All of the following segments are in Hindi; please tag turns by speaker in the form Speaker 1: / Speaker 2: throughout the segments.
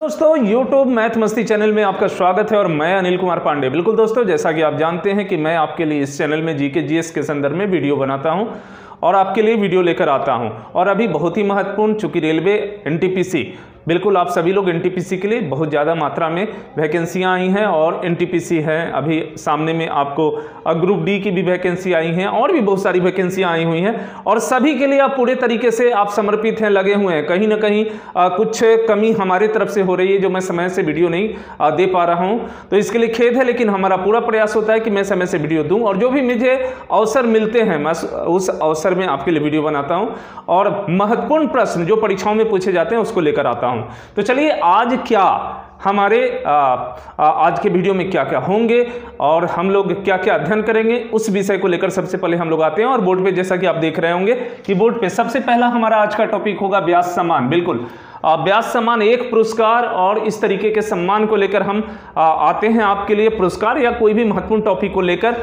Speaker 1: दोस्तों YouTube मैथ मस्ती चैनल में आपका स्वागत है और मैं अनिल कुमार पांडे। बिल्कुल दोस्तों, जैसा कि आप जानते हैं कि मैं आपके लिए इस चैनल में जीके जीएस के संदर्भ में वीडियो बनाता हूं और आपके लिए वीडियो लेकर आता हूं। और अभी बहुत ही महत्वपूर्ण, चूंकि रेलवे एनटीपीसी, बिल्कुल आप सभी लोग एनटीपीसी के लिए बहुत ज़्यादा मात्रा में वैकेंसियां आई हैं और एनटीपीसी है अभी सामने में, आपको ग्रुप डी की भी वैकेंसी आई हैं और भी बहुत सारी वैकेंसियां आई हुई हैं और सभी के लिए आप पूरे तरीके से आप समर्पित हैं, लगे हुए हैं। कहीं ना कहीं कुछ कमी हमारे तरफ से हो रही है जो मैं समय से वीडियो नहीं दे पा रहा हूं, तो इसके लिए खेद है, लेकिन हमारा पूरा प्रयास होता है कि मैं समय से वीडियो दूं और जो भी मुझे अवसर मिलते हैं मैं उस अवसर में आपके लिए वीडियो बनाता हूं और महत्वपूर्ण प्रश्न जो परीक्षाओं में पूछे जाते हैं उसको लेकर आता हूं। तो चलिए आज क्या हमारे आज के वीडियो में क्या क्या होंगे और हम लोग क्या क्या अध्ययन करेंगे, उस विषय को लेकर सबसे पहले हम लोग आते हैं। और बोर्ड पे जैसा कि आप देख रहे होंगे कि बोर्ड पे सबसे पहला हमारा आज का टॉपिक होगा ब्याज सम्मान। बिल्कुल ब्याज सम्मान एक पुरस्कार और इस तरीके के सम्मान को लेकर हम आते हैं आपके लिए, पुरस्कार या कोई भी महत्वपूर्ण टॉपिक को लेकर।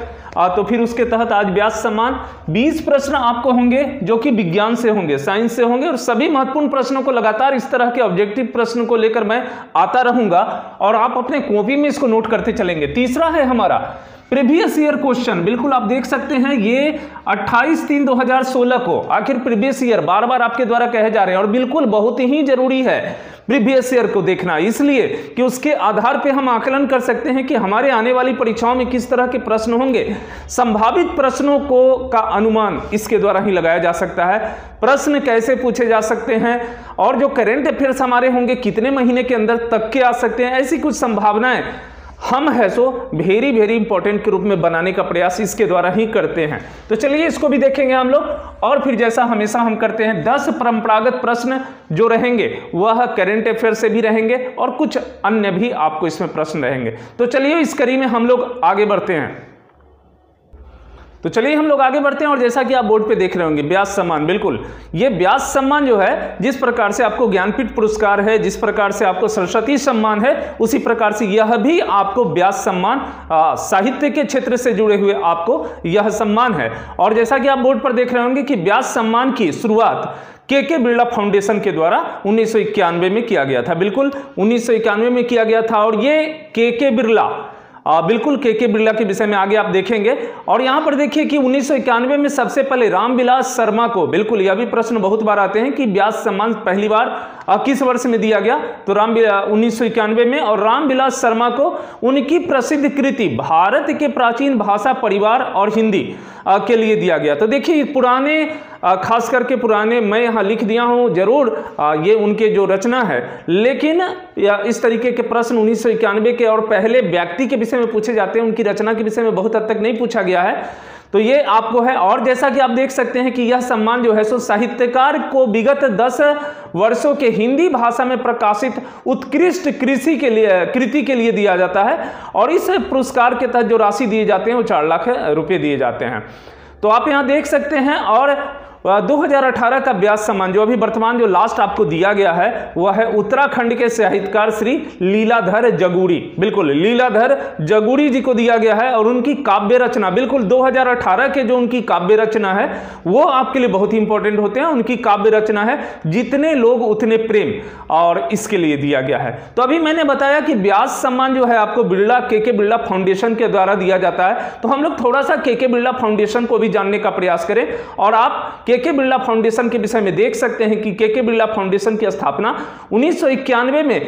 Speaker 1: तो फिर उसके तहत आज ब्याज सम्मान 20 प्रश्न आपको होंगे जो कि विज्ञान से होंगे, साइंस से होंगे और सभी महत्वपूर्ण प्रश्नों को लगातार इस तरह के ऑब्जेक्टिव प्रश्न को लेकर मैं आता रहूंगा और आप अपने कॉपी में इसको नोट करते चलेंगे। तीसरा है हमारा प्रीवियस ईयर क्वेश्चन। बिल्कुल आप देख सकते हैं ये 28/3/2016 को, आखिर प्रीवियस ईयर बार बार आपके द्वारा कहे जा रहे हैं और बिल्कुल बहुत ही जरूरी है प्रीवियस ईयर को देखना, इसलिए कि उसके आधार पे हम आकलन कर सकते हैं कि हमारे आने वाली परीक्षाओं में किस तरह के प्रश्न होंगे। संभावित प्रश्नों का अनुमान इसके द्वारा ही लगाया जा सकता है, प्रश्न कैसे पूछे जा सकते हैं और जो करंट अफेयर्स हमारे होंगे कितने महीने के अंदर तक के आ सकते हैं, ऐसी कुछ संभावनाएं हम है सो वेरी इंपॉर्टेंट के रूप में बनाने का प्रयास इसके द्वारा ही करते हैं। तो चलिए इसको भी देखेंगे हम लोग और फिर जैसा हमेशा हम करते हैं 10 परंपरागत प्रश्न जो रहेंगे वह करंट अफेयर से भी रहेंगे और कुछ अन्य भी आपको इसमें प्रश्न रहेंगे। तो चलिए इस कड़ी में हम लोग आगे बढ़ते हैं। तो चलिए हम लोग आगे बढ़ते हैं और जैसा कि आप बोर्ड पे देख रहे होंगे ब्याज सम्मान, बिल्कुल ये ब्याज सम्मान जो है, जिस प्रकार से आपको ज्ञानपीठ पुरस्कार है, जिस प्रकार से आपको सरस्वती सम्मान है, उसी प्रकार से यह भी आपको ब्याज सम्मान साहित्य के क्षेत्र से जुड़े हुए आपको यह सम्मान है। और जैसा कि आप बोर्ड पर देख रहे होंगे कि ब्याज सम्मान की शुरुआत के बिरला फाउंडेशन के द्वारा 1991 में किया गया था। बिल्कुल 1991 में किया गया था और ये के बिरला, बिल्कुल के बिरला के विषय में आगे आप देखेंगे। और यहां पर देखिए कि 1991 में सबसे पहले रामविलास शर्मा को, बिल्कुल यह भी प्रश्न बहुत बार आते हैं कि ब्याज सम्मान पहली बार किस वर्ष में दिया गया, तो 1991 में। और रामविलास शर्मा को उनकी प्रसिद्ध कृति भारत के प्राचीन भाषा परिवार और हिंदी के लिए दिया गया। तो देखिए पुराने, खास करके पुराने, मैं यहाँ लिख दिया हूँ जरूर ये उनके जो रचना है, लेकिन इस तरीके के प्रश्न 1991 के और पहले व्यक्ति के विषय में पूछे जाते हैं, उनकी रचना के विषय में बहुत हद तक नहीं पूछा गया है, तो ये आपको है। और जैसा कि आप देख सकते हैं कि यह सम्मान जो है सो साहित्यकार को विगत 10 वर्षों के हिंदी भाषा में प्रकाशित उत्कृष्ट कृति के लिए दिया जाता है और इस पुरस्कार के तहत जो राशि दिए जाते हैं वो 4 लाख रुपए दिए जाते हैं। तो आप यहां देख सकते हैं। और 2018 का ब्याज सम्मान जो अभी वर्तमान जो लास्ट आपको दिया गया है वह है उत्तराखंड के साहित्यकार श्री लीलाधर जगूड़ी। बिल्कुल लीलाधर जगूड़ी जी को दिया गया है और उनकी काव्य रचना, बिल्कुल 2018 के जो उनकी काव्य रचना है वो आपके लिए बहुत ही इंपॉर्टेंट होते हैं। उनकी काव्य रचना है जितने लोग उतने प्रेम, और इसके लिए दिया गया है। तो अभी मैंने बताया कि ब्याज सम्मान जो है आपको बिरला के बिरला फाउंडेशन के द्वारा दिया जाता है, तो हम लोग थोड़ा सा के बिरला फाउंडेशन को भी जानने का प्रयास करें। और आप के बिरला फाउंडेशन के विषय में देख सकते हैं कि के बिरला फाउंडेशन की स्थापना 1991 में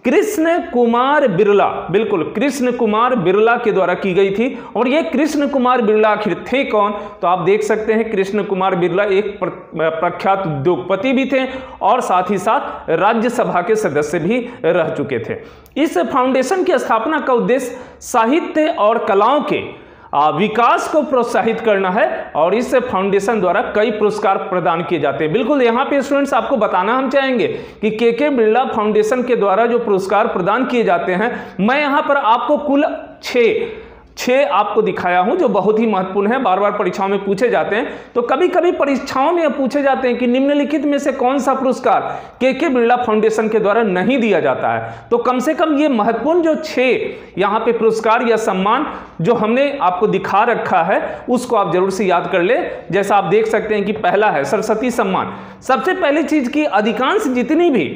Speaker 1: कृष्ण कुमार बिरला, बिल्कुल कृष्ण कुमार बिरला के द्वारा की गई थी। और ये कृष्ण कुमार बिरला आखिर थे कौन, तो आप देख सकते हैं कृष्ण कुमार बिरला एक प्रख्यात उद्योगपति भी थे और साथ ही साथ राज्यसभा के सदस्य भी रह चुके थे। इस फाउंडेशन की स्थापना का उद्देश्य साहित्य और कलाओं के विकास को प्रोत्साहित करना है और इस फाउंडेशन द्वारा कई पुरस्कार प्रदान किए जाते हैं। बिल्कुल यहाँ पे स्टूडेंट्स आपको बताना हम चाहेंगे कि के बिरला फाउंडेशन के द्वारा जो पुरस्कार प्रदान किए जाते हैं, मैं यहाँ पर आपको कुल 6 आपको दिखाया हूं जो बहुत ही महत्वपूर्ण है, बार बार परीक्षाओं में पूछे जाते हैं। तो कभी कभी परीक्षाओं में पूछे जाते हैं कि निम्नलिखित में से कौन सा पुरस्कार के बिरला फाउंडेशन के द्वारा नहीं दिया जाता है। तो कम से कम ये महत्वपूर्ण जो 6 यहाँ पे पुरस्कार या सम्मान जो हमने आपको दिखा रखा है उसको आप जरूर से याद कर ले। जैसा आप देख सकते हैं कि पहला है सरस्वती सम्मान। सबसे पहली चीज की अधिकांश जितनी भी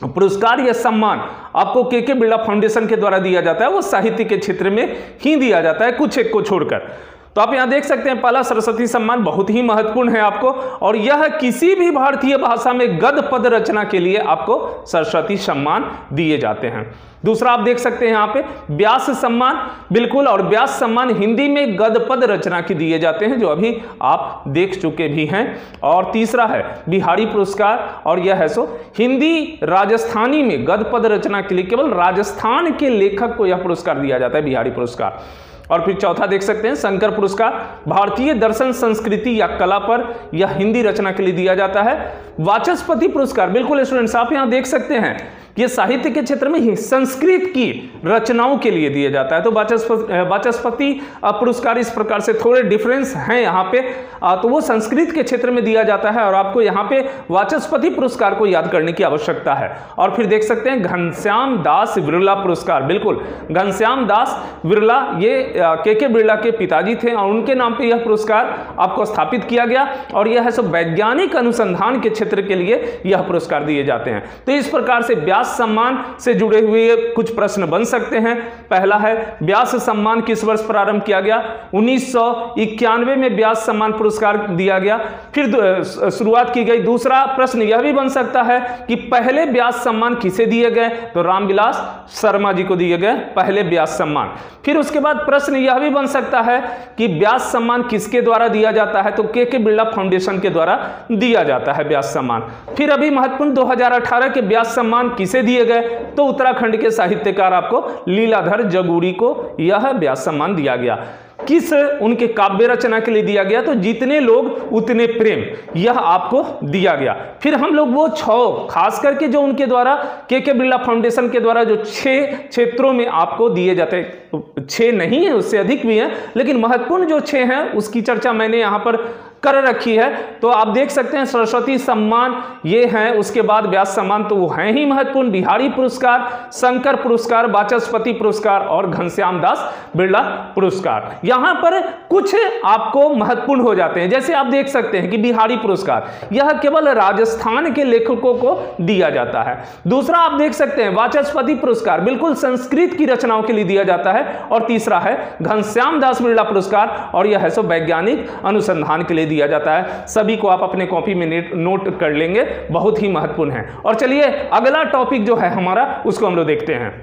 Speaker 1: पुरस्कार या सम्मान आपको के बिरला फाउंडेशन के द्वारा दिया जाता है, वो साहित्य के क्षेत्र में ही दिया जाता है, कुछ एक को छोड़कर। तो आप यहां देख सकते हैं पहला सरस्वती सम्मान बहुत ही महत्वपूर्ण है आपको, और यह किसी भी भारतीय भाषा में गद्य पद रचना के लिए आपको सरस्वती सम्मान दिए जाते हैं। दूसरा आप देख सकते हैं यहां पे व्यास सम्मान, बिल्कुल, और व्यास सम्मान हिंदी में गद्य पद रचना के दिए जाते हैं, जो अभी आप देख चुके भी हैं। और तीसरा है बिहारी पुरस्कार, और यह है सो हिंदी राजस्थानी में गद्य पद रचना के लिए केवल राजस्थान के लेखक को यह पुरस्कार दिया जाता है, बिहारी पुरस्कार। और फिर चौथा देख सकते हैं शंकर पुरस्कार, भारतीय दर्शन संस्कृति या कला पर यह हिंदी रचना के लिए दिया जाता है। वाचस्पति पुरस्कार, बिल्कुल स्टूडेंट्स आप यहां देख सकते हैं ये साहित्य के क्षेत्र में ही संस्कृत की रचनाओं के लिए दिया जाता है। तो वाचस्पति पुरस्कार इस प्रकार से थोड़े डिफरेंस हैं यहाँ पे, तो वो संस्कृत के क्षेत्र में दिया जाता है, और आपको यहाँ पे वाचस्पति पुरस्कार को याद करने की आवश्यकता है। और फिर देख सकते हैं घनश्याम दास बिरला पुरस्कार, बिल्कुल घनश्याम दास बिरला ये के बिरला के पिताजी थे, और उनके नाम पे यह पुरस्कार आपको स्थापित किया गया, और यह है सब वैज्ञानिक अनुसंधान के क्षेत्र के लिए यह पुरस्कार दिए जाते हैं। तो इस प्रकार से व्यास सम्मान से जुड़े हुए कुछ प्रश्न बन सकते हैं। पहला है व्यास सम्मान किस वर्ष प्रारंभ किया गया? 1991 में व्यास सम्मान पुरस्कार दिया गया, फिर शुरुआत की गई। दूसरा प्रश्न यह भी बन सकता है कि पहले व्यास सम्मान किसे दिए गए? तो रामविलास शर्मा जी को दिए गए पहले व्यास सम्मान। फिर उसके बाद प्रश्न यह भी बन सकता है कि व्यास सम्मान किसके द्वारा दिया जाता है? तो के बिरला फाउंडेशन के द्वारा दिया जाता है व्यास सम्मान। फिर अभी महत्वपूर्ण 2018 के व्यास सम्मान किसे दिए गए? तो उत्तराखंड के साहित्यकार आपको लीलाधर जगूरी को यह व्यास सम्मान दिया गया। किस उनके काव्य रचना के लिए दिया गया? तो जितने लोग उतने प्रेम, यह आपको दिया गया। फिर हम लोग वो 6 खास करके जो उनके द्वारा के बिरला फाउंडेशन के द्वारा जो 6 क्षेत्रों में आपको दिए जाते हैं, 6 नहीं है उससे अधिक भी हैं, लेकिन महत्वपूर्ण जो 6 हैं उसकी चर्चा मैंने यहाँ पर कर रखी है। तो आप देख सकते हैं सरस्वती सम्मान ये हैं, उसके बाद व्यास सम्मान तो वो हैं ही महत्वपूर्ण, बिहारी पुरस्कार, शंकर पुरस्कार, वाचस्पति पुरस्कार और घनश्याम दास बिरला पुरस्कार। यहां पर कुछ आपको महत्वपूर्ण हो जाते हैं, जैसे आप देख सकते हैं कि बिहारी पुरस्कार यह केवल राजस्थान के लेखकों को दिया जाता है। दूसरा आप देख सकते हैं वाचस्पति पुरस्कार बिल्कुल संस्कृत की रचनाओं के लिए दिया जाता है। और तीसरा है घनश्याम दास बिरला पुरस्कार, और यह है सो वैज्ञानिक अनुसंधान के लिए दिया जाता है। सभी को आप अपने कॉपी में नोट कर लेंगे, बहुत ही महत्वपूर्ण है। और चलिए अगला टॉपिक जो है हमारा उसको हम लोग देखते हैं।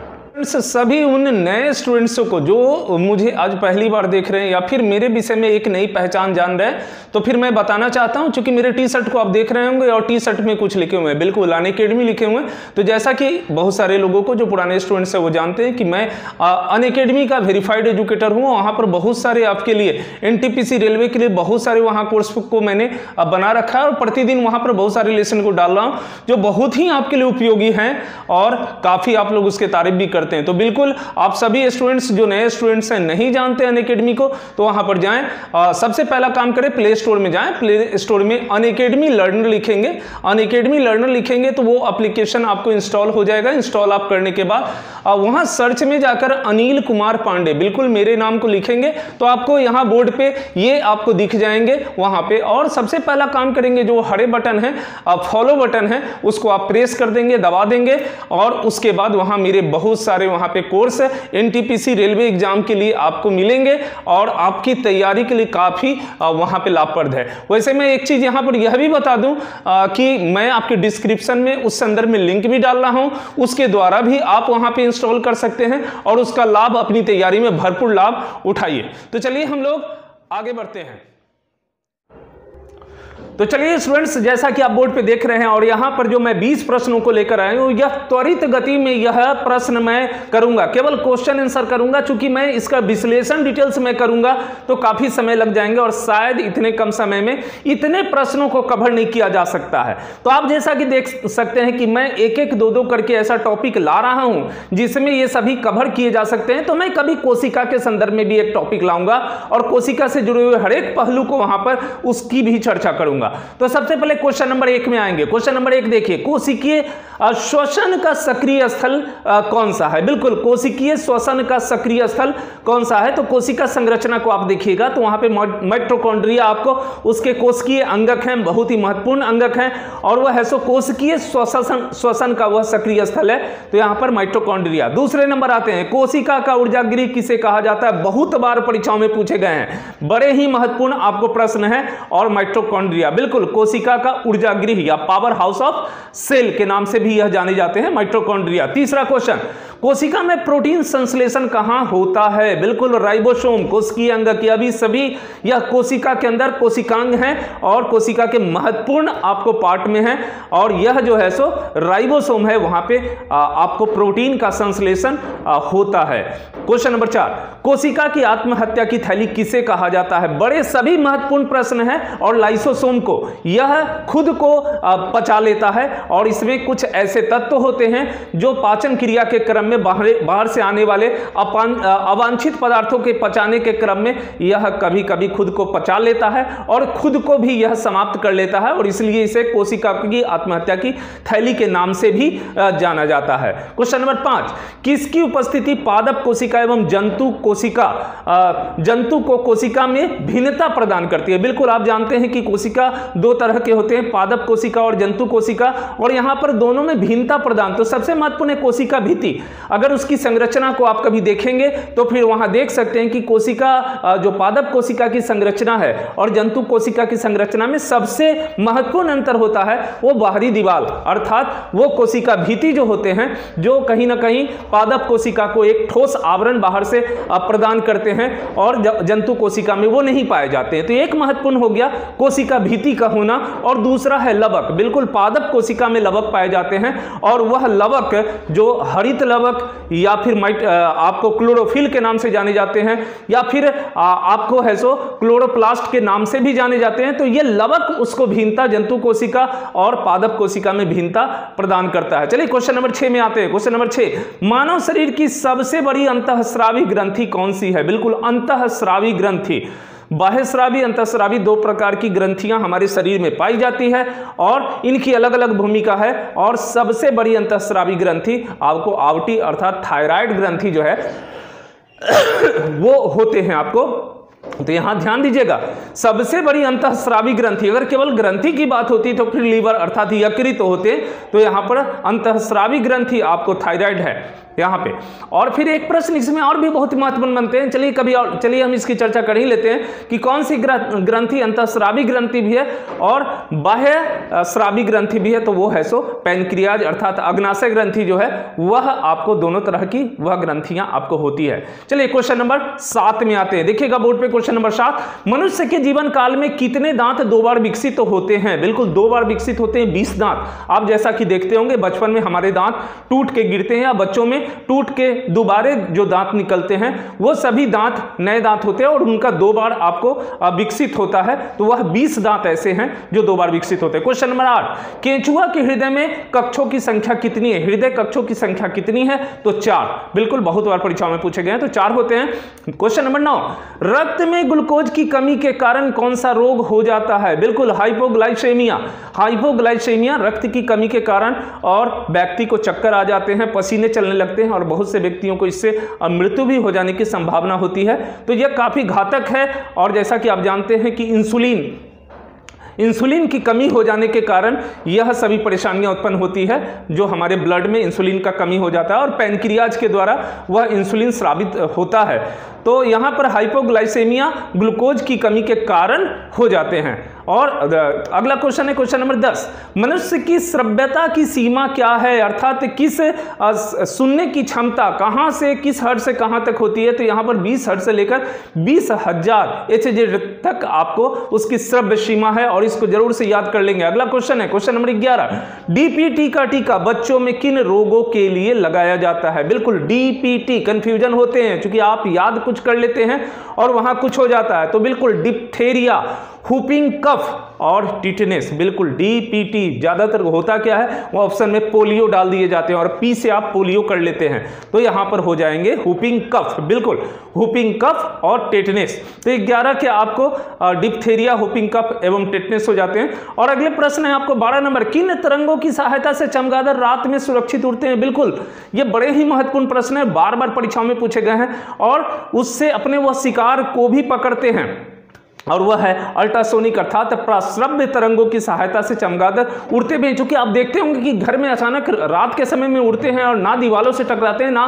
Speaker 1: सभी उन नए स्टूडेंट्सों को जो मुझे आज पहली बार देख रहे हैं या फिर मेरे विषय में एक नई पहचान जान रहे हैं, तो फिर मैं बताना चाहता हूं, क्योंकि मेरे टी शर्ट को आप देख रहे होंगे और टी शर्ट में कुछ लिखे हुए हैं, बिल्कुल अनअकैडमी लिखे हुए हैं। तो जैसा कि बहुत सारे लोगों को जो पुराने स्टूडेंट्स हैं वो जानते हैं कि मैं अनअकैडमी का वेरीफाइड एजुकेटर हूँ। वहाँ पर बहुत सारे आपके लिए NTPC रेलवे के लिए बहुत सारे वहाँ कोर्स को मैंने बना रखा है, और प्रतिदिन वहाँ पर बहुत सारे लेसन को डाल रहा हूँ जो बहुत ही आपके लिए उपयोगी हैं, और काफ़ी आप लोग उसके तारीफ भी करते हैं। तो बिल्कुल आप सभी स्टूडेंट्स जो नए स्टूडेंट्स हैं नहीं जानते अनअकैडमी को, तो वहां पर जाएं। सबसे पहला काम करें, प्ले स्टोर में जाएं, प्ले स्टोर में अनअकैडमी लर्नर लिखेंगे, अनअकैडमी लर्नर लिखेंगे तो वो एप्लीकेशन आपको इंस्टॉल हो जाएगा। इंस्टॉल आप करने के बाद वहां सर्च में जाकर अनिल कुमार पांडे बिल्कुल मेरे नाम को लिखेंगे तो आपको यहां बोर्ड पे ये आपको दिख जाएंगे वहां पे। और सबसे पहला काम करेंगे, जो हरे बटन है फॉलो बटन है उसको आप प्रेस कर देंगे, दबा देंगे, और उसके बाद वहां मेरे बहुत सारे वहां पे कोर्स NTPC रेलवे एग्जाम के लिए आपको मिलेंगे, और आपकी तैयारी के लिए काफी वहां पे लाभप्रद है। वैसे मैं एक चीज यहां पर यह भी बता दूं कि मैं आपके डिस्क्रिप्शन में उस संदर्भ में लिंक भी डाल रहा हूं, उसके द्वारा भी आप वहां पे इंस्टॉल कर सकते हैं और उसका लाभ अपनी तैयारी में भरपूर लाभ उठाइए। तो चलिए हम लोग आगे बढ़ते हैं। तो चलिए स्टूडेंट्स, जैसा कि आप बोर्ड पे देख रहे हैं और यहां पर जो मैं 20 प्रश्नों को लेकर आया हूं, यह त्वरित गति में यह प्रश्न मैं करूंगा, केवल क्वेश्चन आंसर करूंगा। चूंकि मैं इसका विश्लेषण डिटेल्स में करूंगा तो काफी समय लग जाएंगे और शायद इतने कम समय में इतने प्रश्नों को कवर नहीं किया जा सकता है। तो आप जैसा कि देख सकते हैं कि मैं एक एक दो करके ऐसा टॉपिक ला रहा हूं जिसमें ये सभी कवर किए जा सकते हैं। तो मैं कभी कोशिका के संदर्भ में भी एक टॉपिक लाऊंगा और कोशिका से जुड़े हुए हर एक पहलू को वहां पर उसकी भी चर्चा करूंगा। होगा। तो सबसे पहले क्वेश्चन नंबर 1 में आएंगे। क्वेश्चन नंबर 1 देखिए, कोशिकीय श्वसन का सक्रिय स्थल कौन सा है? बिल्कुल, कोशिकीय श्वसन का सक्रिय स्थल कौन सा है? तो कोशिका संरचना को आप देखिएगा तो वहां पे माइटोकॉन्ड्रिया आपको उसके कोशिकीय अंगक हैं, बहुत ही महत्वपूर्ण अंगक हैं, और वह है सो कोशिकीय श्वसन का वह सक्रिय स्थल है, तो यहां पर माइटोकॉन्ड्रिया। दूसरे नंबर आते हैं, कोशिका का ऊर्जागृह किसे कहा जाता है? बहुत बार परीक्षाओं में पूछे गए हैं, बड़े ही महत्वपूर्ण आपको प्रश्न है। और माइटोकॉन्ड्रिया, बिल्कुल, कोशिका का ऊर्जागृह या पावर हाउस ऑफ सेल के नाम से भी यह जाने जाते हैं, माइटोकॉन्ड्रिया। तीसरा क्वेश्चन, कोशिका में प्रोटीन संश्लेषण कहां होता है? बिल्कुल, राइबोसोम, कोशिकीय अंगक, यह भी सभी यह कोशिका के अंदर कोशिकांग हैं और कोशिका के महत्वपूर्ण आपको पार्ट में है, और यह जो है सो राइबोसोम है, वहां पे आपको प्रोटीन का संश्लेषण होता है। क्वेश्चन नंबर 4, कोशिका की आत्महत्या की थैली किसे कहा जाता है? बड़े सभी महत्वपूर्ण प्रश्न है। और लाइसोसोम को, यह खुद को पचा लेता है, और इसमें कुछ ऐसे तत्व होते हैं जो पाचन क्रिया के क्रम में बाहर से आने वाले अवांछित पदार्थों के पचाने के क्रम में यह कभी कभी खुद को पचा लेता है और खुद को भी यह समाप्त कर लेता है, और इसलिए इसे कोशिका की आत्महत्या की थैली के नाम से भी जाना जाता है। क्वेश्चन नंबर 5, किसकी उपस्थिति पादप कोशिका एवं जंतु जंतु को कोशिका में भिन्नता प्रदान करती है? बिल्कुल, आप जानते हैं कि कोशिका दो तरह के होते हैं, पादप कोशिका और जंतु कोशिका, और यहां पर दोनों में भिन्नता प्रदान। तो सबसे महत्वपूर्ण है कोशिका भित्ति। अगर उसकी संरचना को आप कभी देखेंगे तो फिर वहां देख सकते हैं कि कोशिका जो पादप कोशिका की संरचना है और जंतु कोशिका की संरचना में सबसे महत्वपूर्ण अंतर होता है वो बाहरी दीवार, अर्थात वो कोशिका भित्ति जो होते हैं, जो कहीं ना कहीं पादप कोशिका को एक ठोस आवरण बाहर से प्रदान करते हैं, और जंतु कोशिका में वो नहीं पाए जाते हैं। तो एक महत्वपूर्ण हो गया कोशिका भित्ति का होना, और दूसरा है लवक। बिल्कुल, पादप कोशिका में लवक पाए जाते हैं, और वह लवक जो हरित लवक या फिर आपको क्लोरोफिल के नाम से जाने जाते हैं, या फिर आपको है सो क्लोरोप्लास्ट के नाम से भी जाने जाते हैं। तो ये लवक उसको भिन्नता जंतु कोशिका और पादप कोशिका में भिन्नता प्रदान करता है। चलिए क्वेश्चन नंबर 6 में आते हैं। क्वेश्चन नंबर 6, मानव शरीर की सबसे बड़ी अंतःस्रावी ग्रंथि कौन सी है? बिल्कुल, अंतःस्रावी ग्रंथि। बाह्यस्रावी, अंतःस्रावी, दो प्रकार की ग्रंथियां हमारे शरीर में पाई जाती है, और इनकी अलग अलग भूमिका है। और सबसे बड़ी अंतःस्रावी ग्रंथि आपको आवटी अर्थात थायराइड ग्रंथि जो है वो होते हैं आपको। तो यहां ध्यान दीजिएगा, सबसे बड़ी अंतःस्रावी ग्रंथि, अगर केवल ग्रंथि की बात होती तो फिर लीवर अर्थात यकृत होते, तो यहां पर अंतःस्रावी ग्रंथि आपको थायराइड है यहाँ पे। और फिर एक प्रश्न इसमें और भी बहुत महत्वपूर्ण बनते हैं, चलिए हम इसकी चर्चा कर ही लेते हैं कि कौन सी ग्रंथि अंतःस्रावी ग्रंथि भी है और बाह्य स्रावी ग्रंथि भी है। तो वो है सो पैनक्रियाज अर्थात अग्नाशय ग्रंथि जो है वह आपको दोनों तरह की वह ग्रंथियां आपको होती है। चलिए क्वेश्चन नंबर 7 में आते हैं। देखिएगा बोर्ड पे क्वेश्चन नंबर 7, मनुष्य के जीवन काल में कितने दांत 2 बार विकसित होते हैं? बिल्कुल, 2 बार विकसित होते हैं, 20 दांत। आप जैसा कि देखते होंगे बचपन में हमारे दांत टूट के गिरते हैं, या बच्चों में टूट के दोबारे जो दांत निकलते हैं वो सभी दांत नए दांत होते हैं, और उनका 2 बार आपको विकसित होता है। तो वह 20 दांत ऐसे हैं जो 2 बार विकसित होते हैं। क्वेश्चन नंबर 8, केंचुआ के हृदय में कक्षों की संख्या कितनी है? हृदय कक्षों की संख्या कितनी है? तो 4। बिल्कुल, बहुत बार परीक्षाओं में पूछे गए हैं, तो 4 होते हैं। क्वेश्चन नंबर 9, रक्त में ग्लूकोज की कमी के कारण कौन सा रोग हो जाता है? बिल्कुल, हाइपोग्लाइसेमिया। हाइपोग्लाइसेमिया रक्त की कमी के कारण, और व्यक्ति को चक्कर आ जाते हैं, पसीने चलने लगते हैं, और बहुत से व्यक्तियों को इससे मृत्यु भी हो जाने की संभावना होती है। तो यह काफी घातक है। और जैसा कि आप जानते हैं कि इंसुलिन की कमी हो जाने के कारण यह सभी परेशानियां उत्पन्न होती है, जो हमारे ब्लड में इंसुलिन का कमी हो जाता है, और पैनक्रियाज के द्वारा वह इंसुलिन स्रावित होता है। तो यहां पर हाइपोग्लाइसेमिया ग्लूकोज की कमी के कारण हो जाते हैं। और अगला क्वेश्चन है क्वेश्चन नंबर 10, मनुष्य की श्रव्यता की सीमा क्या है? अर्थात किस सुनने की क्षमता कहां से किस हद से कहां तक होती है? तो यहां पर 20 हर्ट्ज से लेकर 20,000 HZ तक आपको उसकी श्रव्य सीमा है, और इसको जरूर से याद कर लेंगे। अगला क्वेश्चन है क्वेश्चन नंबर 11, DPT का टीका बच्चों में किन रोगों के लिए लगाया जाता है? बिल्कुल, DPT कंफ्यूजन होते हैं, क्योंकि आप याद कुछ कर लेते हैं और वहां कुछ हो जाता है। तो बिल्कुल, डिप्थेरिया हुपिंग कफ और टिटनेस, बिल्कुल डीपीटी। ज्यादातर होता क्या है, वो ऑप्शन में पोलियो डाल दिए जाते हैं और पी से आप पोलियो कर लेते हैं, तो यहां पर हो जाएंगे हुपिंग कफ, बिल्कुल हुपिंग कफ और टेटनेस। तो 11 के आपको डिप्थेरिया, हुपिंग कफ एवं टेटनेस हो जाते हैं। और अगले प्रश्न है आपको 12 नंबर, किन तरंगों की सहायता से चमगादड़ रात में सुरक्षित उड़ते हैं? बिल्कुल ये बड़े ही महत्वपूर्ण प्रश्न है, बार बार परीक्षाओं में पूछे गए हैं और उससे अपने वह शिकार को भी पकड़ते हैं, और वह है अल्ट्रासोनिक अर्थात प्रश्रव्य तरंगों की सहायता से चमगादड़ उड़ते भी हैं। चूंकि आप देखते होंगे कि घर में अचानक रात के समय में उड़ते हैं और ना दीवारों से टकराते हैं, ना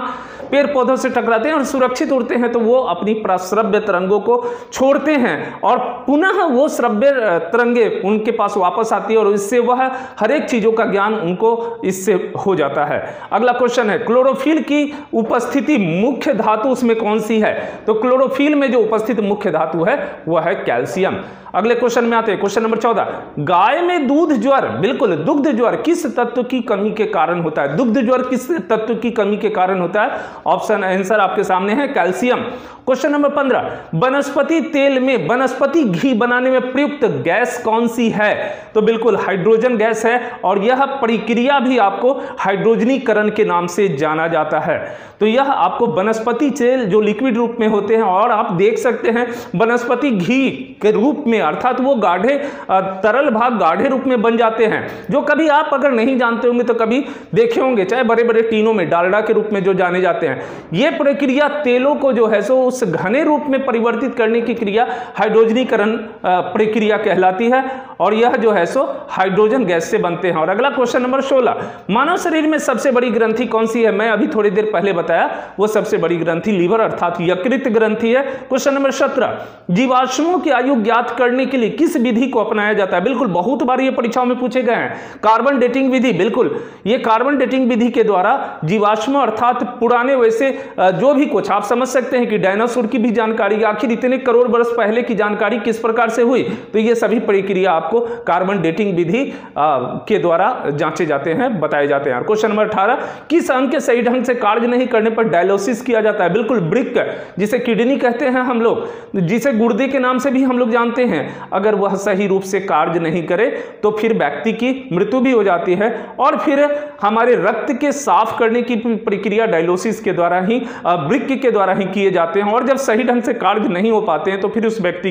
Speaker 1: पेड़ पौधों से टकराते हैं और सुरक्षित उड़ते हैं, तो वो अपनी प्रश्रव्य तरंगों को छोड़ते हैं और पुनः वो श्रव्य तरंगे उनके पास वापस आती है और इससे वह हर एक चीजों का ज्ञान उनको इससे हो जाता है। अगला क्वेश्चन है, क्लोरोफिल की उपस्थिति मुख्य धातु उसमें कौन सी है? तो क्लोरोफिल में जो उपस्थित मुख्य धातु है वह है कैल्शियम। अगले क्वेश्चन में आते हैं, क्वेश्चन नंबर 14, गाय में दूध ज्वर, बिल्कुल दुग्ध ज्वर किस तत्व की कमी के कारण होता है? दुग्ध ज्वर किस तत्व की कमी के कारण होता है? ऑप्शन आंसर आपके सामने है कैल्शियम। क्वेश्चन नंबर 15, वनस्पति तेल में वनस्पति घी बनाने में प्रयुक्त गैस कौन सी है? तो बिल्कुल हाइड्रोजन गैस है और यह प्रक्रिया भी आपको हाइड्रोजनीकरण के नाम से जाना जाता है। तो यह आपको वनस्पति तेल जो लिक्विड रूप में होते हैं और आप देख सकते हैं वनस्पति घी के रूप में, अर्थात वो गाढ़े तरल भाग गाढ़े रूप में बन जाते हैं, जो कभी आप अगर नहीं जानते होंगे तो कभी देखे होंगे, चाहे बड़े बड़े टीनों में डालडा के रूप में जो जाने जाते हैं। ये प्रक्रिया तेलों को जो है सो उस घने रूप में परिवर्तित करने की क्रिया हाइड्रोजनीकरण प्रक्रिया कहलाती है और यह जो है सो हाइड्रोजन गैस से बनते हैं। और अगला क्वेश्चन नंबर 16, मानव शरीर में सबसे बड़ी ग्रंथि कौन सी है? मैं अभी थोड़ी देर पहले बताया, वो सबसे बड़ी ग्रंथि लीवर अर्थात यकृत ग्रंथि है। क्वेश्चन नंबर 17, जीवाश्मों की आयु ज्ञात करने के लिए किस विधि को अपनाया जाता है? बिल्कुल बहुत बार ये परीक्षाओं में पूछे गए हैं, कार्बन डेटिंग विधि। बिल्कुल ये कार्बन डेटिंग विधि के द्वारा जीवाश्म अर्थात पुराने वैसे जो भी कुछ आप समझ सकते हैं कि डायनासोर की भी जानकारी, आखिर इतने करोड़ वर्ष पहले की जानकारी किस प्रकार से हुई, तो ये सभी प्रक्रिया आपको कार्बन डेटिंग विधि के द्वारा जांचे जाते हैं, बताए जाते हैं। क्वेश्चन नंबर 18, किस अंग के सही ढंग से कार्य नहीं करने पर डायलिसिस किया जाता है? बिल्कुल वृक्क, जिसे किडनी कहते हैं हम लोग, जिसे गुर्दे के नाम से भी हम लोग जानते हैं, अगर वह सही रूप से कार्य नहीं करे तो फिर व्यक्ति की मृत्यु भी हो जाती है। और फिर हमारे रक्त के साफ करने की प्रक्रिया डायलिसिस के द्वारा ही, वृक्क के द्वारा ही किए जाते हैं और जब सही ढंग से कार्य नहीं हो पाते हैं तो फिर उस व्यक्ति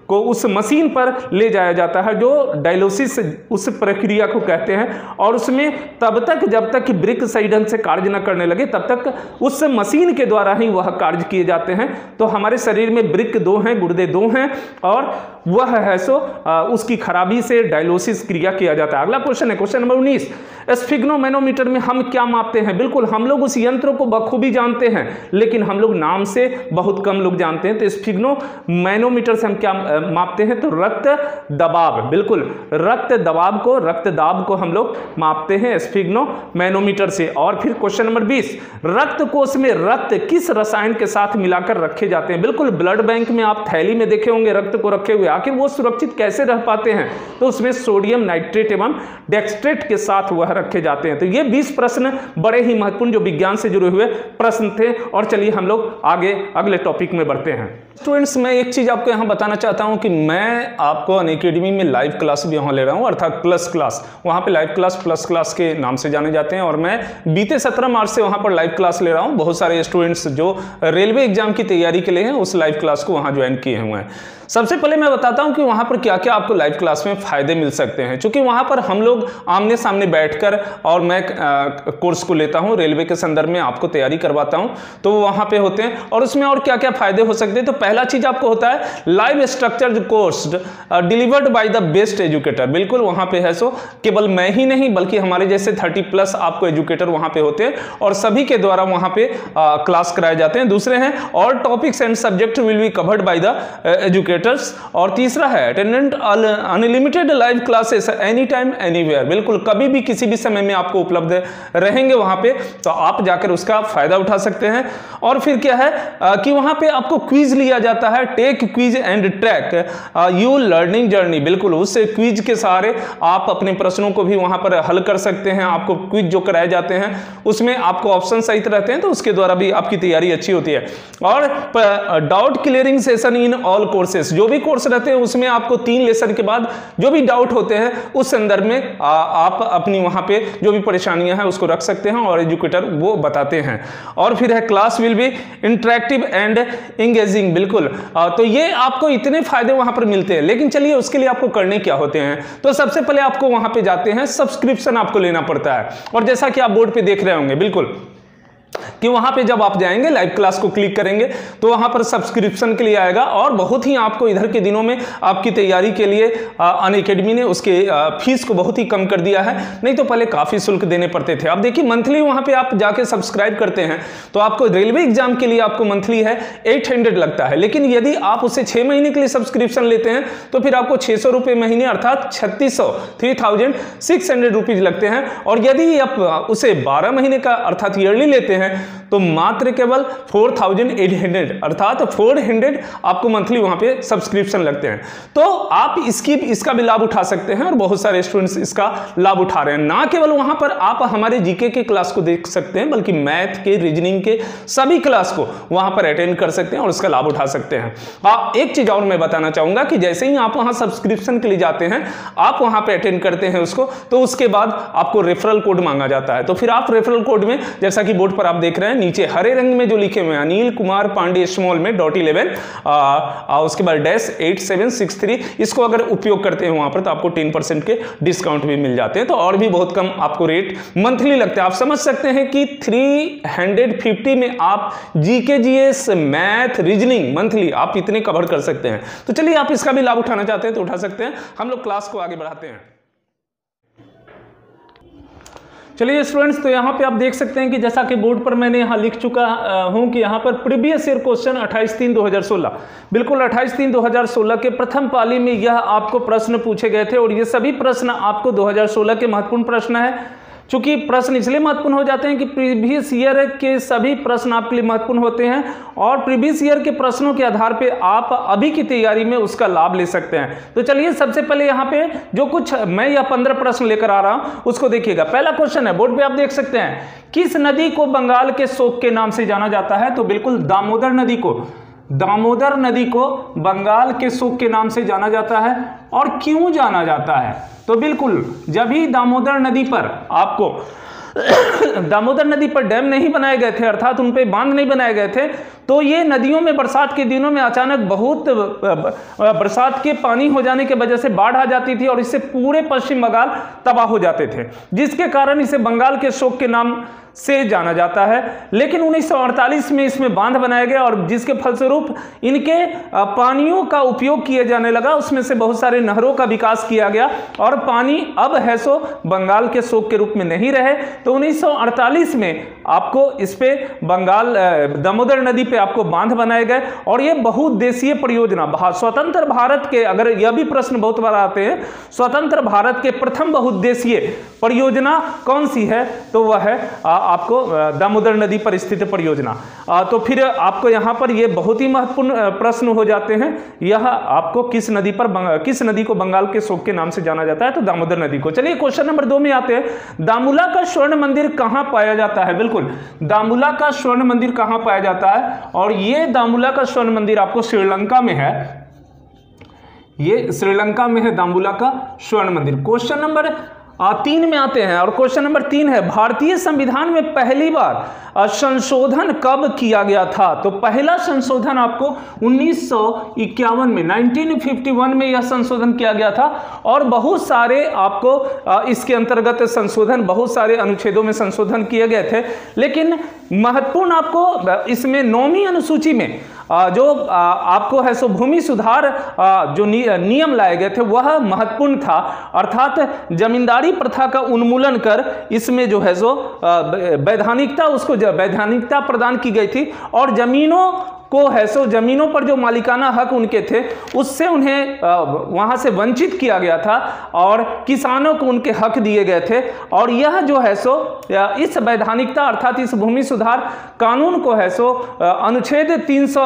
Speaker 1: को उस मशीन पर ले जाया जाता है जो डायलिसिस उस प्रक्रिया को कहते हैं। और उसमें तब तक जब तक कि वृक्क सही ढंग से कार्य न करने लगे तब तक उस मशीन के द्वारा ही वह कार्य किए जाते हैं। तो हमारे शरीर में वृक्क 2 हैं, गुर्दे 2 हैं और वह है सो उसकी खराबी से डायलिसिस क्रिया किया जाता है। अगला क्वेश्चन है क्वेश्चन नंबर 19, स्फिग्नोमैनोमीटर में हम क्या मापते हैं? बिल्कुल हम लोग उस यंत्र को बखूबी जानते हैं लेकिन हम लोग नाम से बहुत कम लोग जानते हैं। तो स्फिग्नोमैनोमीटर से हम क्या मापते हैं? तो रक्त दबाव, बिल्कुल रक्त दबाव को, रक्तदाब को हम लोग मापते हैं स्फिग्नोमैनोमीटर से। और फिर क्वेश्चन नंबर 20, रक्त कोश में रक्त किस रसायन के साथ मिलाकर रखे जाते हैं? बिल्कुल ब्लड बैंक में आप थैली में देखे होंगे रक्त को रखे हुए, आखिर वो सुरक्षित कैसे रह पाते हैं? तो उसमें सोडियम नाइट्रेट एवं डेक्सट्रेट के साथ वह रखे जाते हैं। तो ये 20 प्रश्न बड़े ही महत्वपूर्ण जो विज्ञान से जुड़े हुए प्रश्न थे। और चलिए हम लोग आगे अगले टॉपिक में बढ़ते हैं। स्टूडेंट्स, मैं एक चीज आपको यहाँ बताना चाहता हूँ कि मैं आपको अनअकैडमी में लाइव क्लास भी यहाँ ले रहा हूँ, अर्थात प्लस क्लास। वहाँ पे लाइव क्लास प्लस क्लास के नाम से जाने जाते हैं और मैं बीते 17 मार्च से वहाँ पर लाइव क्लास ले रहा हूँ। बहुत सारे स्टूडेंट्स जो रेलवे एग्जाम की तैयारी के लिए हैं उस लाइव क्लास को वहाँ ज्वाइन किए हुए हैं। सबसे पहले मैं बताता हूं कि वहां पर क्या क्या आपको लाइव क्लास में फायदे मिल सकते हैं, क्योंकि वहां पर हम लोग आमने सामने बैठकर, और मैं कोर्स को लेता हूं रेलवे के संदर्भ में, आपको तैयारी करवाता हूं, तो वो वहां पे होते हैं। और उसमें और क्या क्या फायदे हो सकते हैं? तो पहला चीज आपको होता है live structured course delivered by the best educator. बिल्कुल वहां पे है सो केवल मैं ही नहीं बल्कि हमारे जैसे 30+ आपको एजुकेटर वहां पे होते हैं और सभी के द्वारा वहां पे क्लास कराए जाते हैं। दूसरे हैं all topics and subject will be covered by the educator. और तीसरा है attendant unlimited live classes any time anywhere. बिल्कुल कभी भी किसी भी समय में आपको उपलब्ध रहेंगे वहां पे, तो आप जाकर उसका फायदा उठा सकते हैं। और फिर क्या है कि वहां पे आपको क्विज लिया जाता है, take quiz and track you learning journey. बिल्कुल उस क्विज के सहारे आप अपने प्रश्नों को भी वहां पर हल कर सकते हैं। आपको क्विज जो कराए जाते हैं उसमें आपको ऑप्शन सहित रहते हैं, तो उसके द्वारा भी आपकी तैयारी अच्छी होती है। और doubt clearing session in all courses, जो भी कोर्स रहते पढ़ते हैं उसमें आपको 3 लेसन के बाद जो भी डाउट होते हैं उस संदर्भ में आप अपनी वहां पे जो भी परेशानियां हैं उसको रख सकते हैं और एजुकेटर वो बताते हैं। और फिर है class will be interactive and engaging, बिल्कुल। तो ये आपको इतने फायदे वहां पर मिलते हैं, लेकिन चलिए उसके लिए आपको करने क्या होते हैं। तो सबसे पहले आपको वहां पे जाते हैं, सब्सक्रिप्शन आपको लेना पड़ता है। और जैसा कि आप बोर्ड पे देख रहे होंगे बिल्कुल कि वहां पे जब आप जाएंगे लाइव क्लास को क्लिक करेंगे तो वहां पर सब्सक्रिप्शन के लिए आएगा और बहुत ही आपको इधर के दिनों में आपकी तैयारी के लिए अनअकैडमी ने उसके फीस को बहुत ही कम कर दिया है। नहीं तो पहले काफी शुल्क देने पड़ते थे। अब देखिए मंथली वहां पे आप जाके सब्सक्राइब करते हैं तो आपको रेलवे एग्जाम के लिए आपको मंथली है 800 लगता है, लेकिन यदि आप उसे 6 महीने के लिए सब्सक्रिप्शन लेते हैं तो फिर आपको 600 रुपए महीने अर्थात 3600 रुपीज लगते हैं। और यदि आप उसे 12 महीने का अर्थात ईयरली लेते हैं तो मात्र केवल 4800 अर्थात 400 आपको मंथली वहां पे सब्सक्रिप्शन लगते हैं। तो आप इसका भी लाभ उठा सकते हैं और बहुत सारे स्टूडेंट्स इसका लाभ उठा रहे हैं। ना केवल वहां पर आप हमारे जीके के क्लास को देख सकते हैं बल्कि मैथ के, रीजनिंग के सभी क्लास को वहां पर अटेंड कर सकते हैं और उसका लाभ उठा सकते हैं। एक चीज और मैं बताना चाहूंगा कि जैसे ही आप वहां सब्सक्रिप्शन के लिए जाते हैं, आप वहां पे अटेंड करते हैं उसको, तो उसके बाद आपको रेफरल कोड मांगा जाता है। तो फिर आप रेफरल कोड में जैसा कि बोर्ड पर आप देख रहे हैं नीचे हरे रंग में जो लिखे हुए हैं अनिल कुमार पांडे स्मॉल में .11 उसके बाद -8763, इसको अगर उपयोग करते हैं वहां पर तो आपको 10% के डिस्काउंट भी मिल जाते हैं। तो और भी बहुत कम आपको रेट मंथली लगता है। आप समझ सकते हैं कि 350 में आप GK GS math reasoning monthly आप इतने कवर कर सकते हैं। तो चलिए आप इसका भी लाभ उठाना चाहते हैं तो उठा सकते हैं। हम लोग क्लास को आगे बढ़ाते हैं। चलिए स्टूडेंट्स, तो यहाँ पे आप देख सकते हैं कि जैसा कि बोर्ड पर मैंने यहाँ लिख चुका हूँ कि यहाँ पर प्रीवियस ईयर क्वेश्चन 28/3/2016, बिल्कुल 28/3/2016 के प्रथम पाली में यह आपको प्रश्न पूछे गए थे और ये सभी प्रश्न आपको 2016 के महत्वपूर्ण प्रश्न है। चूंकि प्रश्न इसलिए महत्वपूर्ण हो जाते हैं कि प्रीवियस ईयर के सभी प्रश्न आपके लिए महत्वपूर्ण होते हैं और प्रीवियस ईयर के प्रश्नों के आधार पे आप अभी की तैयारी में उसका लाभ ले सकते हैं। तो चलिए सबसे पहले यहाँ पे जो कुछ मैं यह 15 प्रश्न लेकर आ रहा हूँ उसको देखिएगा। पहला क्वेश्चन है, बोर्ड पे आप देख सकते हैं, किस नदी को बंगाल के शोक के नाम से जाना जाता है? तो बिल्कुल दामोदर नदी को बंगाल के शोक के नाम से जाना जाता है। और क्यों जाना जाता है? तो बिल्कुल जब भी दामोदर नदी पर आपको दामोदर नदी पर डैम नहीं बनाए गए थे अर्थात उन पे बांध नहीं बनाए गए थे तो ये नदियों में बरसात के दिनों में अचानक बहुत बरसात के पानी हो जाने की वजह से बाढ़ आ जाती थी और इससे पूरे पश्चिम बंगाल तबाह हो जाते थे, जिसके कारण इसे बंगाल के शोक के नाम से जाना जाता है। लेकिन 1948 में इसमें बांध बनाया गया और जिसके फलस्वरूप इनके पानियों का उपयोग किया जाने लगा। उसमें से बहुत सारे नहरों का विकास किया गया और पानी अब है सो बंगाल के शोक के रूप में नहीं रहे। तो 1948 में आपको इस पे बंगाल दामोदर नदी पे आपको बांध बनाए गए और ये बहुउद्देशीय परियोजना स्वतंत्र भारत के, अगर यह भी प्रश्न बहुत बार आते हैं, स्वतंत्र भारत के प्रथम बहुउद्देशीय परियोजना कौन सी है? तो वह है आपको दामोदर नदी पर स्थित परियोजना। तो फिर आपको यहाँ पर ये बहुत ही महत्वपूर्ण प्रश्न हो जाते हैं। यह आपको किस नदी को बंगाल के शोक के नाम से जाना जाता है? तो दामोदर नदी को। चलिए क्वेश्चन नंबर 2 में आते हैं, दामुला का स्वर्ण मंदिर कहाँ पाया जाता है? बिल्कुल दामुला का स्वर्ण मंदिर कहाँ पाया जाता है? और ये दामुला का स्वर्ण मंदिर आपको श्रीलंका में है। ये श्रीलंका में है दामुला का स्वर्ण मंदिर। क्वेश्चन नंबर 3 में आते हैं और क्वेश्चन नंबर 3 है, भारतीय संविधान में पहली बार संशोधन कब किया गया था? तो पहला संशोधन आपको 1951 में 1951 में यह संशोधन किया गया था और बहुत सारे आपको इसके अंतर्गत संशोधन, बहुत सारे अनुच्छेदों में संशोधन किए गए थे। लेकिन महत्वपूर्ण आपको इसमें 9वीं अनुसूची में जो आपको है सो भूमि सुधार जो नियम लाए गए थे वह महत्वपूर्ण था, अर्थात जमींदारी प्रथा का उन्मूलन कर इसमें जो है सो वैधानिकता प्रदान की गई थी और जमीनों को है सो जमीनों पर जो मालिकाना हक उनके थे उससे उन्हें वहां से वंचित किया गया था और किसानों को उनके हक दिए गए थे। और यह जो है सो इस वैधानिकता अर्थात इस भूमि सुधार कानून को है सो अनुच्छेद 300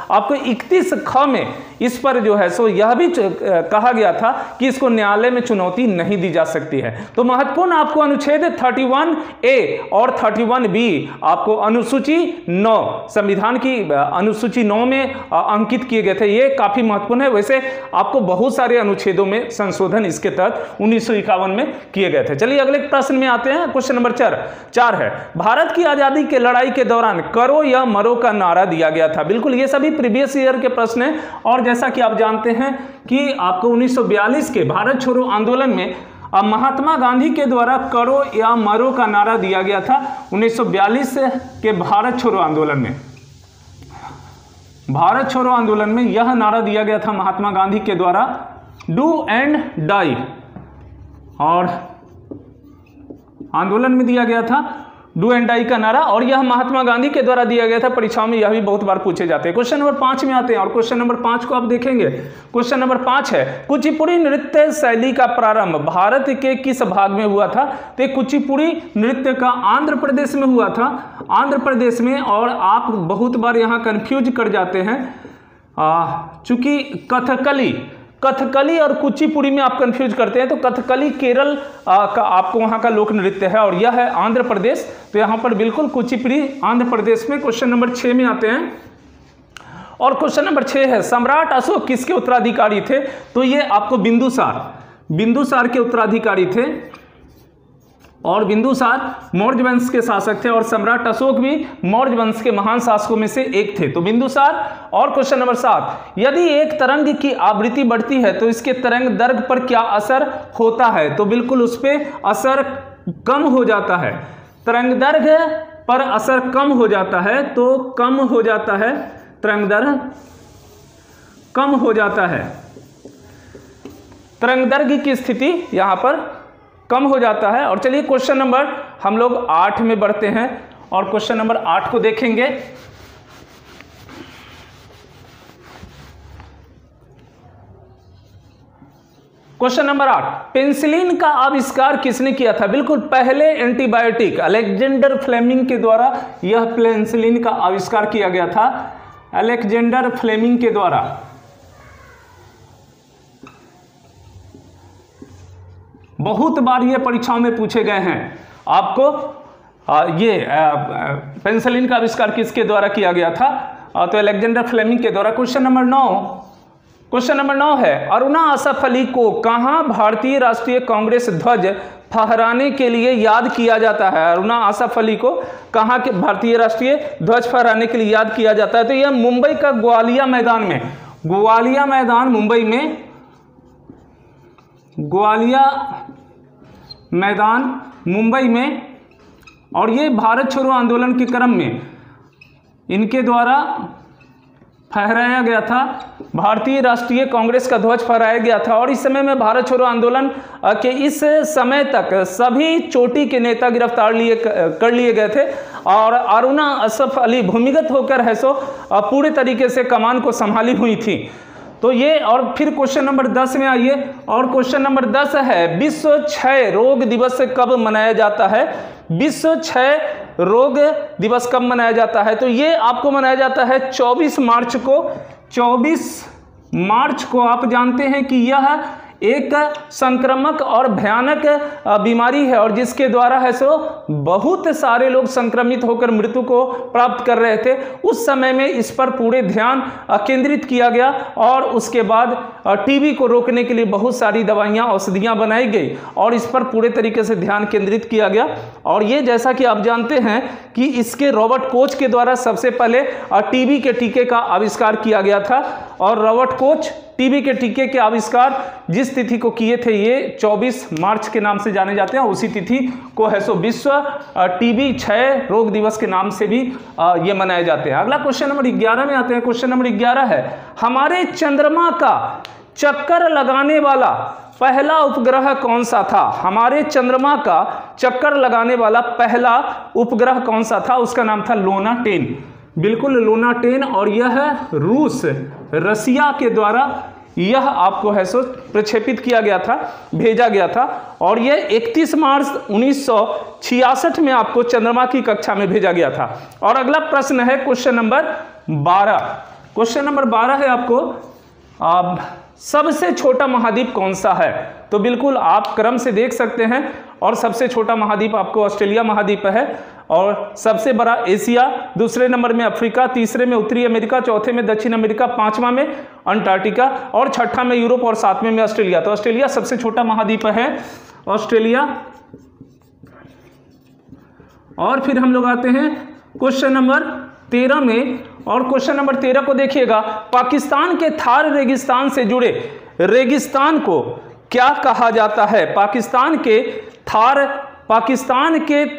Speaker 1: आपको 31 ख में इस पर जो है सो यह भी कहा गया था कि इसको न्यायालय में चुनौती नहीं दी जा सकती है। तो महत्वपूर्ण आपको अनुच्छेद 31A और 31B आपको अनुसूची 9 संविधान की अनुसूची 9 में अंकित किए गए थे। ये काफी महत्वपूर्ण है। वैसे आपको बहुत सारे अनुच्छेदों में संशोधन इसके तहत 1951 में किए गए थे। चलिए अगले प्रश्न में आते हैं। क्वेश्चन नंबर 4 है, भारत की आजादी के लड़ाई के दौरान करो या मरो का नारा दिया गया था। बिल्कुल ये सभी प्रीवियस ईयर के प्रश्न हैं। और जैसा कि आप जानते हैं कि आपको 1942 के भारत छोड़ो आंदोलन में महात्मा गांधी के द्वारा करो या मरो का नारा दिया गया था। 1942 के भारत छोड़ो आंदोलन में यह नारा दिया गया था महात्मा गांधी के द्वारा, डू एंड डाई, और आंदोलन में दिया गया था डू एंड डाई का नारा, और यह महात्मा गांधी के द्वारा दिया गया था। परीक्षाओं में यह भी बहुत बार पूछे जाते हैं। क्वेश्चन नंबर 5 में आते हैं और क्वेश्चन नंबर 5 को आप देखेंगे। क्वेश्चन नंबर 5 है, कुचिपुड़ी नृत्य शैली का प्रारंभ भारत के किस भाग में हुआ था। तो कुचिपुड़ी नृत्य का आंध्र प्रदेश में हुआ था, आंध्र प्रदेश में। और आप बहुत बार यहाँ कंफ्यूज कर जाते हैं, चूंकि कथकली और कुचिपुड़ी में आप कंफ्यूज करते हैं। तो कथकली केरल का आपको वहां का लोक नृत्य है और यह है आंध्र प्रदेश। तो यहां पर बिल्कुल कुचिपुड़ी आंध्र प्रदेश में। क्वेश्चन नंबर 6 में आते हैं और क्वेश्चन नंबर 6 है, सम्राट अशोक किसके उत्तराधिकारी थे। तो ये आपको बिंदुसार के उत्तराधिकारी थे, और बिंदुसार मौर्य वंश के शासक थे और सम्राट अशोक भी मौर्य वंश के महान शासकों में से एक थे। तो बिंदुसार। और क्वेश्चन नंबर 7, यदि एक तरंग की आवृत्ति बढ़ती है तो इसके तरंग दैर्घ्य पर क्या असर होता है। तो बिल्कुल उस पर असर कम हो जाता है, तरंग दैर्घ्य पर असर कम हो जाता है। तो कम हो जाता है, तरंग दैर्घ्य कम हो जाता है, तरंग दैर्घ्य की स्थिति यहां पर कम हो जाता है। और चलिए क्वेश्चन नंबर हम लोग 8 में बढ़ते हैं और क्वेश्चन नंबर 8 को देखेंगे। क्वेश्चन नंबर 8, पेनिसिलिन का आविष्कार किसने किया था। बिल्कुल पहले एंटीबायोटिक अलेक्जेंडर फ्लेमिंग के द्वारा यह पेनिसिलिन का आविष्कार किया गया था, अलेक्जेंडर फ्लेमिंग के द्वारा। बहुत बार ये परीक्षाओं में पूछे गए हैं आपको। ये पेनिसिलिन का आविष्कार किसके द्वारा किया गया था। तो अलेक्जेंडर फ्लेमिंग के द्वारा। क्वेश्चन नंबर 9 है, अरुणा असफ अली को कहां भारतीय राष्ट्रीय कांग्रेस ध्वज फहराने के लिए याद किया जाता है। अरुणा असफ अली को कहां के भारतीय राष्ट्रीय ध्वज फहराने के लिए याद किया जाता है। तो यह मुंबई का ग्वालिया मैदान में, ग्वालिया मैदान मुंबई में, ग्वालिया मैदान मुंबई में। और ये भारत छोड़ो आंदोलन के क्रम में इनके द्वारा फहराया गया था, भारतीय राष्ट्रीय कांग्रेस का ध्वज फहराया गया था। और इस समय में भारत छोड़ो आंदोलन के इस समय तक सभी चोटी के नेता गिरफ्तार कर लिए गए थे और अरुणा असफ अली भूमिगत होकर है सो पूरे तरीके से कमान को संभाली हुई थी। तो ये। और फिर क्वेश्चन नंबर 10 में आइए और क्वेश्चन नंबर 10 है, विश्व क्षय रोग दिवस कब मनाया जाता है। विश्व क्षय रोग दिवस कब मनाया जाता है। तो ये आपको मनाया जाता है 24 मार्च को। 24 मार्च को आप जानते हैं कि यह एक संक्रामक और भयानक बीमारी है और जिसके द्वारा है सो बहुत सारे लोग संक्रमित होकर मृत्यु को प्राप्त कर रहे थे। उस समय में इस पर पूरे ध्यान केंद्रित किया गया और उसके बाद टीबी को रोकने के लिए बहुत सारी दवाइयाँ औषधियाँ बनाई गई और इस पर पूरे तरीके से ध्यान केंद्रित किया गया। और ये जैसा कि आप जानते हैं कि इसके रॉबर्ट कोच के द्वारा सबसे पहले टीबी के टीके का आविष्कार किया गया था और रॉबर्ट कोच टीबी के टीके के आविष्कार जिस तिथि को किए थे ये 24 मार्च के नाम से जाने जाते हैं। उसी तिथि को है सो विश्व टीबी क्षय रोग दिवस के नाम से भी ये मनाए जाते हैं। अगला क्वेश्चन नंबर 11 में आते हैं। क्वेश्चन नंबर 11 है, हमारे चंद्रमा का चक्कर लगाने वाला पहला उपग्रह कौन सा था। हमारे चंद्रमा का चक्कर लगाने वाला पहला उपग्रह कौन सा था। उसका नाम था लोना 10। बिल्कुल लोना 10। और यह रूस रसिया के द्वारा यह आपको है सो प्रक्षेपित किया गया था, भेजा गया था और यह 31 मार्च 1966 में आपको चंद्रमा की कक्षा में भेजा गया था। और अगला प्रश्न है क्वेश्चन नंबर 12। क्वेश्चन नंबर 12 है आपको अब सबसे छोटा महाद्वीप कौन सा है? तो बिल्कुल आप क्रम से देख सकते हैं, और सबसे छोटा महाद्वीप आपको ऑस्ट्रेलिया महाद्वीप है, और सबसे बड़ा एशिया, दूसरे नंबर में अफ्रीका, तीसरे में उत्तरी अमेरिका, चौथे में दक्षिण अमेरिका, पांचवा में अंटार्कटिका, और छठा में यूरोप, और सातवें में ऑस्ट्रेलिया। तो ऑस्ट्रेलिया सबसे छोटा महाद्वीप है, ऑस्ट्रेलिया। और फिर हम लोग आते हैं क्वेश्चन नंबर 13 में, और क्वेश्चन नंबर 13 को देखिएगा। पाकिस्तान के थार रेगिस्तान से जुड़े रेगिस्तान को क्या कहा जाता है? पाकिस्तान के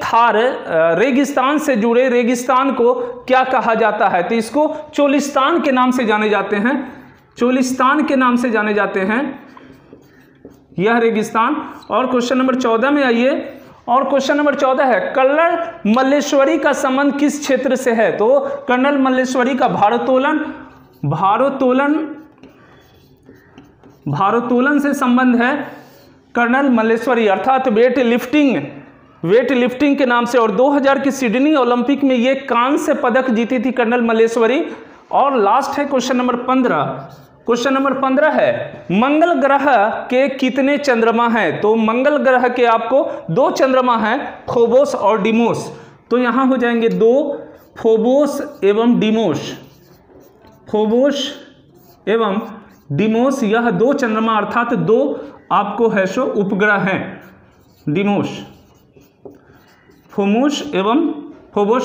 Speaker 1: थार रेगिस्तान से जुड़े रेगिस्तान को क्या कहा जाता है? तो इसको चोलिस्तान के नाम से जाने जाते हैं, चोलिस्तान के नाम से जाने जाते हैं यह रेगिस्तान। और क्वेश्चन नंबर 14 में आइए, और क्वेश्चन नंबर 14 है, कर्नल मल्लेश्वरी का संबंध किस क्षेत्र से है? तो कर्नल मल्लेश्वरी का भारोत्तोलन से संबंध है। कर्नल मल्लेश्वरी अर्थात वेट लिफ्टिंग के नाम से, और 2000 की सिडनी ओलंपिक में ये कांस्य पदक जीती थी कर्नल मल्लेश्वरी। और लास्ट है क्वेश्चन नंबर 15। क्वेश्चन नंबर 15 है, मंगल ग्रह के कितने चंद्रमा हैं? तो मंगल ग्रह के आपको 2 चंद्रमा हैं, फोबोस और डिमोस। तो यहां हो जाएंगे 2, फोबोस एवं डिमोस, फोबोस एवं डिमोस, यह 2 चंद्रमा अर्थात 2 आपको है सो उपग्रह हैं, डिमोस, फोबोस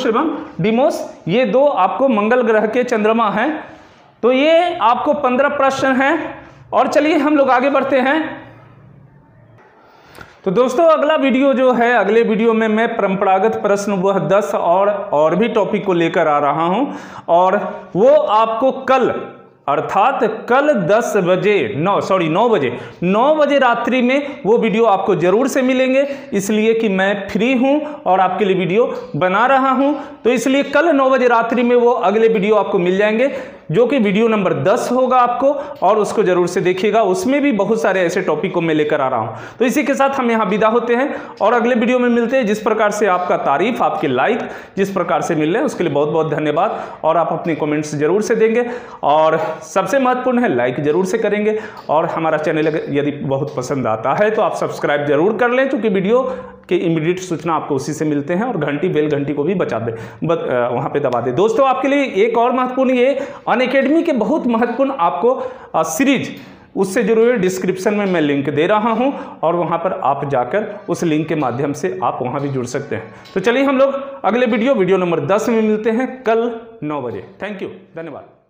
Speaker 1: एवं डिमोस, ये 2 आपको मंगल ग्रह के चंद्रमा हैं। तो ये आपको 15 प्रश्न हैं। और चलिए हम लोग आगे बढ़ते हैं। तो दोस्तों अगला वीडियो जो है, अगले वीडियो में मैं परंपरागत प्रश्न वह 10 और भी टॉपिक को लेकर आ रहा हूं, और वो आपको कल अर्थात कल 9 बजे रात्रि में वो वीडियो आपको जरूर से मिलेंगे, इसलिए कि मैं फ्री हूं और आपके लिए वीडियो बना रहा हूं। तो इसलिए कल 9 बजे रात्रि में वो अगले वीडियो आपको मिल जाएंगे, जो कि वीडियो नंबर 10 होगा आपको, और उसको जरूर से देखिएगा। उसमें भी बहुत सारे ऐसे टॉपिक को मैं लेकर आ रहा हूं। तो इसी के साथ हम यहां विदा होते हैं और अगले वीडियो में मिलते हैं। जिस प्रकार से आपका तारीफ, आपके लाइक जिस प्रकार से मिल रहे हैं उसके लिए बहुत बहुत धन्यवाद, और आप अपने कमेंट्स जरूर से देंगे, और सबसे महत्वपूर्ण है लाइक जरूर से करेंगे। और हमारा चैनल यदि बहुत पसंद आता है तो आप सब्सक्राइब जरूर कर लें, क्योंकि वीडियो के इमीडिएट सूचना आपको उसी से मिलते हैं। और बेल घंटी को भी बचा दे, वहां पे दबा दे। दोस्तों आपके लिए एक और महत्वपूर्ण, ये अनअकैडमी के बहुत महत्वपूर्ण आपको सीरीज, उससे जरूर डिस्क्रिप्शन में मैं लिंक दे रहा हूं, और वहां पर आप जाकर उस लिंक के माध्यम से आप वहां भी जुड़ सकते हैं। तो चलिए हम लोग अगले वीडियो नंबर 10 में मिलते हैं कल 9 बजे। थैंक यू, धन्यवाद।